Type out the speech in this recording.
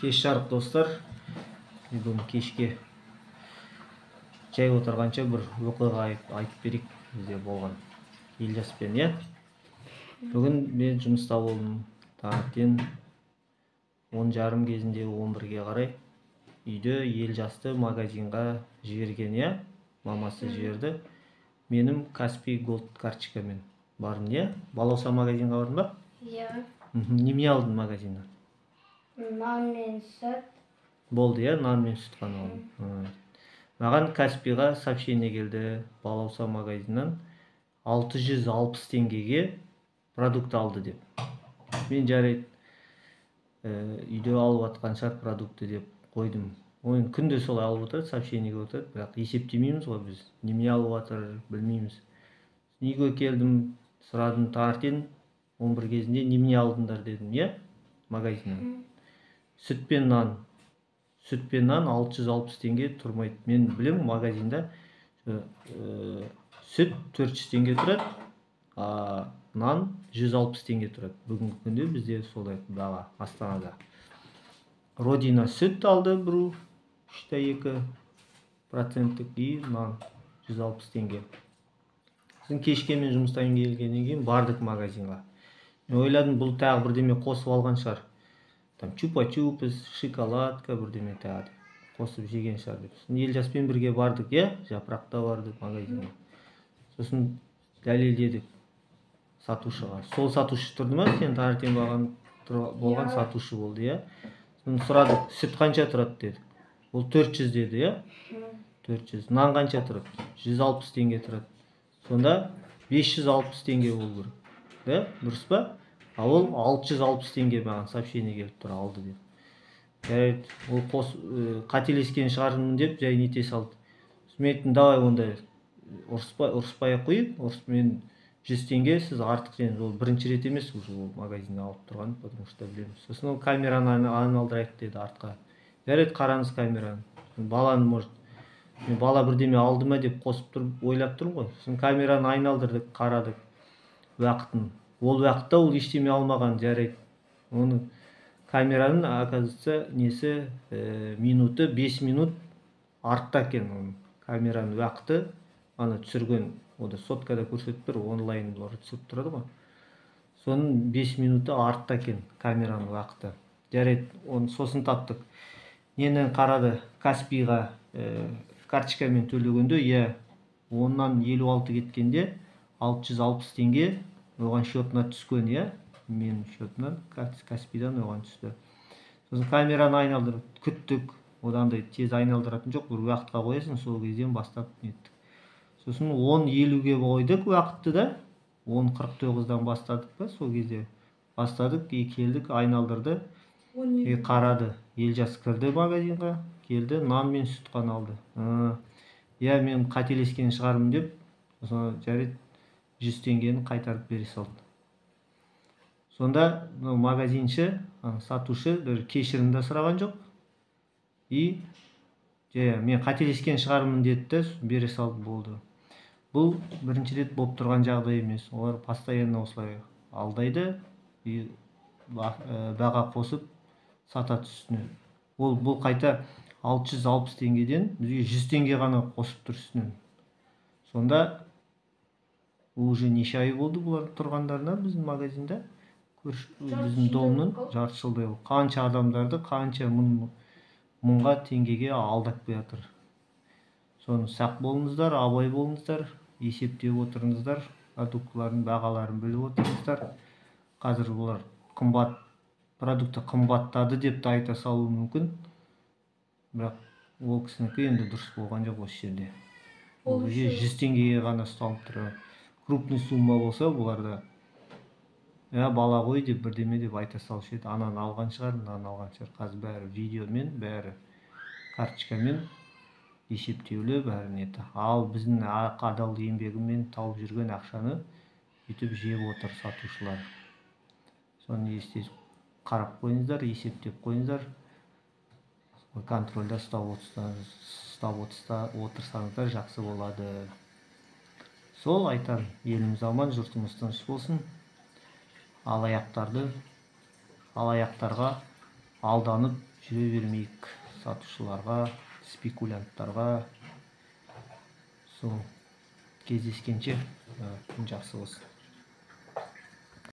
Кеш жарық достар. Бүгін кешке жай отырғанша бір оқиға айтып берейік. Бізде болған Елжаспен, иә. Бүгін мен жұмыста болдым. Таңертең 10:30 кезінде 11-ге қарай үйде Елжасты магазинға жіберген, иә. Мамасы жіберді. Менің Каспий Голд карточкамен бардым, иә. Балауса магазинға бардым ба? Иә. Неме алдың магазиннен? Нан мен сүт. Болды, иә, нан мен сүт қана алдым. Маған Каспийға сообщение келді. Балауса магазиннен 660 теңгеге продукт алды деп. Мен жарайды, үйде алып атқан шығар продукты деп қойдым. Ойын күнде солай алып отырады, сообщение келіп отырады, бірақ есептемейміз ғой біз. Неме алып жатыр, білмейміз. Үйге келдім, сұрадым, таңертең 11 кезінде неме алдыңдар дедім, иә, магазиннен. Сүт пен нан 660 теңге тұрмайды. Мен білем, магазинда сүт 400 теңге тұрады, нан 160 теңге тұрады. Бүгінгі күнде бізде солай баға Астанада. Родина сүт алды бір 3,2% и нан 160 теңге. Сосын кешке мен жұмыстан келгеннен кейін бардық магазинға. Мен ойладым, бұл тағы бірдеме қосып алған шығар. Там чупа-чупс, шоколадка бірдеме тағы қосып жеген шығар деп. Елжаспен бірге бардық, иә, жапырақта бардық магазинға. Сосын дәлелдедік сатушыға. Сол сатушы тұрды ма? Сен таңертең болған сатушы болды, иә. Сосын сұрадық, сүт қанша тұрады дедік. Ол 400 деді, иә. 400. Нан қанша тұрады? 160 теңге тұрады. Сонда 560 теңге болу керек. Да, дұрыс па? Ал ол 660 теңге маған сообщение келіп тұр, алды деп. Жарайды, ол қателескен шығармын деп жай нете салды. Мен айттым, давай онда ұрыспай қойып, мен 100 теңге, сіз артық жеңіз. Ол бірінші рет емес, ол магазинде алып тұрған, потому что білеміз. Сосын ол камераны айналдырайық деді артқа. Жарайды, қараңыз камераны. Баланы, может, мен бала бірдеме алды ма деп қосып тұрып, ойлап тұрмын ғой. Сосын камераны айналдырдық, қарадық уақытын. Ол уақытта ол ештеме алмаған, жарайды. Оның камераның, оказывается, несі минуты 5 минут артта екен. Оның камераның уақыты, ана түсірген, ода соткада көрсетіп тұр, онлайн бұлар түсіріп тұрады ғой. Соның 5 минуты артта екен камераның уақыты. Жарайды, оны сосын таптық. Нені қарады, Каспийға карточкамен төлегенде, иә, 10-нан 56 кеткенде 660 теңге оған счетына түскен, иә, менің счетынан, Каспийдан оған түсті. Сосын камераны айналдырып күттік, одандай тез айналдыратын жоқ, бір уақытқа қоясың, сол кезден бастап неттік. Сосын 10:50-ге қойдық уақытты да, 10:49-дан бастадық па, сол кезде бастадық, келдік, айналдырды, қарады, Елжас кірді магазинға, келді, нан мен сүт қана алды. Иә, мен қателескен шығармын деп, жарайды, 100 теңгені қайтарып бере салды. Сонда магазинші, сатушы бір кешірім де сұраған жоқ. И мен қателескен шығармын деді, бере салды, болды. Бұл бірінші рет болып тұрған жағдай емес. Олар постоянно осылай алдайды, баға қосып сатады үстіне. Бұл қайта 660 теңгеден бізге 100 теңге ғана қосып тұр үстінен. Сонда уже неше ай болды бұлар тұрғандарына біздің магазинда, біздің домның жарты жылдай болды. Қанша адамдарды, қанша мыңға теңгеге алдап жатыр. Соны сақ болыңыздар, абай болыңыздар, есептеп отырыңыздар, продуктлардың бағаларын біліп отырыңыздар. Қазір бұлар қымбат, продукты қымбаттады деп айта салуы мүмкін, бірақ ол кісінікі енді дұрыс болған жоқ осы жерде. Ол 100 теңгеге ғана ұсталып тұр. Крупный сумма болса, бұларда бала ғой деп бірдеме деп айта салушы еді. Ананы алған шығар, мынаны алған шығар. Қазір бәрі видеомен, бәрі карточкамен есептеулі, бәрі неті. Ал біздің адал еңбегімен тауып жүрген ақшаны үйтіп жеп отыр сатушылар. Соны естесіп қарап қойыңыздар, есептеп қойыңыздар. Контрольда ұстап отырсаңыздар жақсы болады. Сол айтам, еліміз аман, жұртымыз тыныш болсын. Алаяқтарға алданып жүре бермейік сатушыларға, спекулянттарға. Соң кездескенше күн жақсы болсын.